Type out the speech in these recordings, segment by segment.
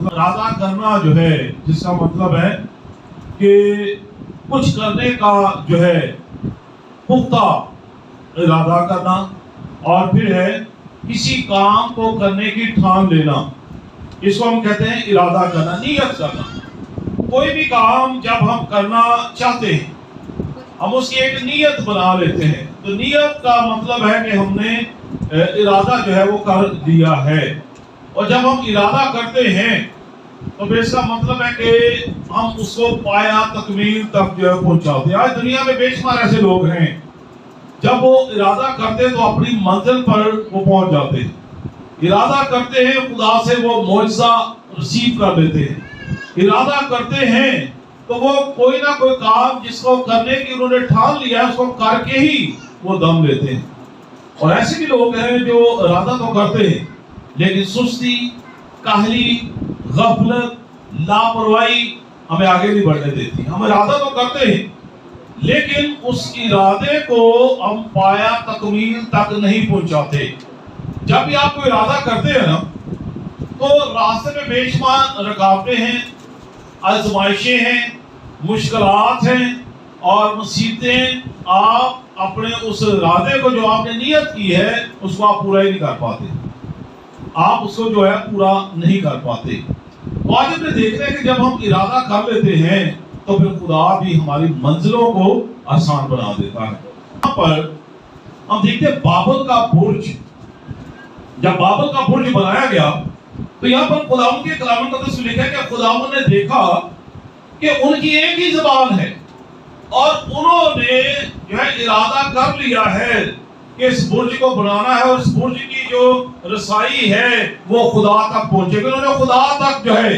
इरादा करना जो है, जिसका मतलब है कि कुछ करने का जो है पुख्ता इरादा करना, और फिर है किसी काम को करने की ठान लेना। इसको हम कहते हैं इरादा करना, नीयत करना। कोई भी काम जब हम करना चाहते हैं, हम उसकी एक नीयत बना लेते हैं। तो नीयत का मतलब है कि हमने इरादा जो है वो कर दिया है। और जब हम इरादा करते हैं तो फिर इसका मतलब है कि हम उसको पाया तकमील तक जो है पहुंचाते हैं। आज दुनिया में बेशुमार ऐसे लोग हैं, जब वो इरादा करते हैं तो अपनी मंजिल पर वो पहुंच जाते हैं। इरादा करते हैं, खुदा से वो मौजज़ा रिसीव कर लेते हैं। इरादा करते हैं तो वो कोई ना कोई काम जिसको करने की उन्होंने ठान लिया है, उसको करके ही वो दम लेते हैं। और ऐसे भी लोग हैं जो इरादा तो करते हैं लेकिन सुस्ती, काहली, गफलत, लापरवाही हमें आगे नहीं बढ़ने देती। हम इरादा तो करते हैं लेकिन उस इरादे को हम पाया तकमील तक नहीं पहुंचाते। जब भी आप कोई इरादा करते हैं ना, तो रास्ते में बेशुमार रुकावटें हैं, आजमाइशें हैं, मुश्किलात हैं और मुसीबतें। आप अपने उस इरादे को जो आपने नियत की है उसको आप पूरा ही नहीं कर पाते, आप उसको जो है पूरा नहीं कर पाते। तो आज हमने देखते हैं कि जब हम इरादा कर लेते हैं तो फिर खुदा भी हमारी मंजिलों को आसान बना देता है। यहाँ पर हम देखते हैं बाबल का बुर्ज। जब बाबल का बुर्ज बनाया गया तो यहाँ पर खुदावंद के कलाम में लिखा है कि खुदावंद ने देखा कि उनकी एक ही ज़बान है और उन्होंने जो है इरादा कर लिया है कि इस बुर्ज को बनाना है और इस बुर्ज की जो रसाई है वो खुदा तक पहुंचेगी। उन्होंने खुदा तक जो है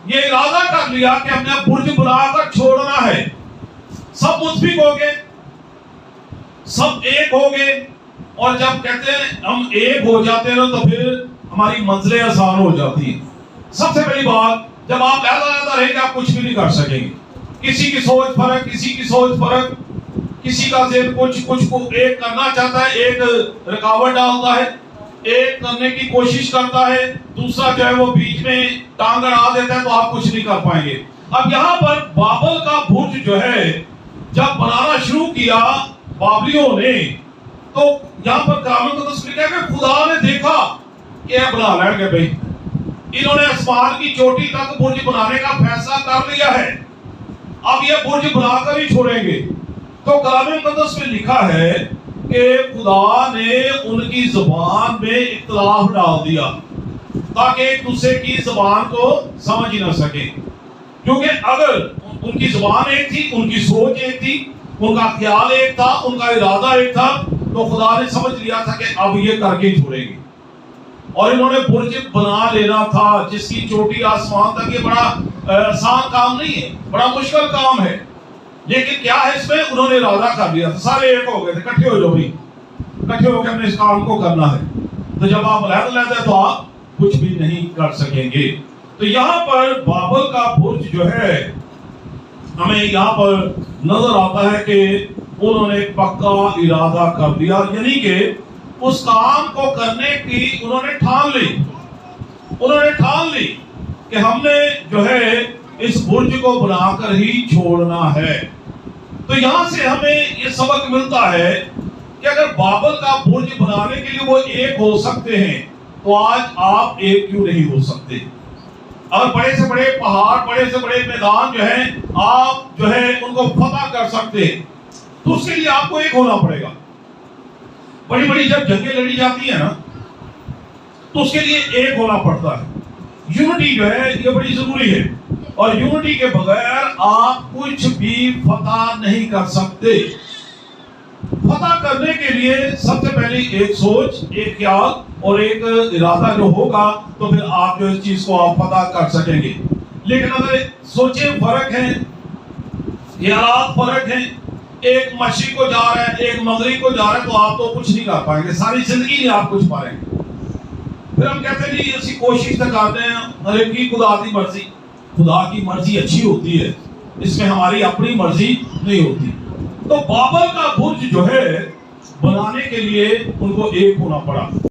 ये इरादा कर लिया कि हमने बुर्ज बनाकर छोड़ना है। सब मुत्फिक हो गए, सब एक हो गए। और जब कहते हैं हम एक हो जाते हैं तो फिर हमारी मंजिलें आसान हो जाती हैं। सबसे पहली बात, जब आप लहदा रहेंगे आप कुछ भी नहीं कर सकेंगे। किसी की सोच फर्क, किसी की सोच फर्क, किसी का ज़हन कुछ को एक करना चाहता है, एक रुकावट डालता है, एक करने की कोशिश करता है, दूसरा जो है वो बीच में टांग अड़ा देता है, तो आप कुछ नहीं कर पाएंगे। अब यहाँ पर बाबल का बुर्ज जो है जब बनाना शुरू किया बाबलियों ने, तो यहाँ पर कलाम को लिखा है कि खुदा ने देखा कि यह बना लेंगे भाई, इन्होंने आसमान की चोटी तक बुर्ज बनाने का फैसला कर लिया है, अब ये बुर्ज बनाकर ही छोड़ेंगे। तो कलाम मुक़द्दस में लिखा है कि खुदा ने उनकी ज़बान में इख्तिलाफ डाल दिया ताकि एक दूसरे की ज़बान को समझ ही ना सके। क्योंकि अगर उनकी ज़बान एक थी, उनकी सोच एक थी, उनका ख्याल एक था, उनका इरादा एक था, तो खुदा ने समझ लिया था कि अब ये करके ही छोड़ेंगे। और इन्होंने बुर्ज बना लेना था जिसकी चोटी आसमान तक। ये बड़ा आसान काम नहीं है, बड़ा मुश्किल काम है, लेकिन क्या है इसमें उन्होंने इरादा कर लिया था। सारे एक हो गए थे, इकट्ठे हो जाओ भाई, इकट्ठे होकर हमने इस काम को करना है। तो जब आप अलग-अलग हैं तो आप कुछ भी नहीं कर सकेंगे। तो यहाँ पर बाबल का बुर्ज जो है हमें यहाँ पर नजर आता है कि उन्होंने पक्का इरादा कर दिया, यानी कि उस काम को करने की उन्होंने ठान ली। उन्होंने ठान ली कि हमने जो है इस बुर्ज को बनाकर ही छोड़ना है। तो यहां से हमें ये सबक मिलता है कि अगर बाबल का बुर्ज बनाने के लिए वो एक हो सकते हैं तो आज आप एक क्यों नहीं हो सकते। और बड़े से बड़े पहाड़, बड़े से बड़े मैदान जो है आप जो है उनको फतह कर सकते हैं, तो उसके लिए आपको एक होना पड़ेगा। बड़ी बड़ी जब जंगें लड़ी जाती है ना, तो उसके लिए एक होना पड़ता है। यूनिटी जो है ये बड़ी जरूरी है, और यूनिटी के बगैर आप कुछ भी फतह नहीं कर सकते। फतह करने के लिए सबसे पहले एक सोच, एक ख्याल और एक इरादा जो होगा, तो फिर आप जो इस चीज को आप फतह कर सकेंगे। लेकिन अगर सोचें फर्क हैं, ख्यालात फर्क हैं, एक मशरिक को जा रहा है, एक मगरिब को जा रहा है, तो आप तो कुछ नहीं कर पाएंगे, सारी जिंदगी नहीं आप कुछ पाएंगे। फिर हम कहते हैं जी ऐसी कोशिश तो करते हैं, अरे की खुदा की मर्जी। खुदा की मर्जी अच्छी होती है, इसमें हमारी अपनी मर्जी नहीं होती। तो बाबल का बुर्ज जो है बनाने के लिए उनको एक होना पड़ा।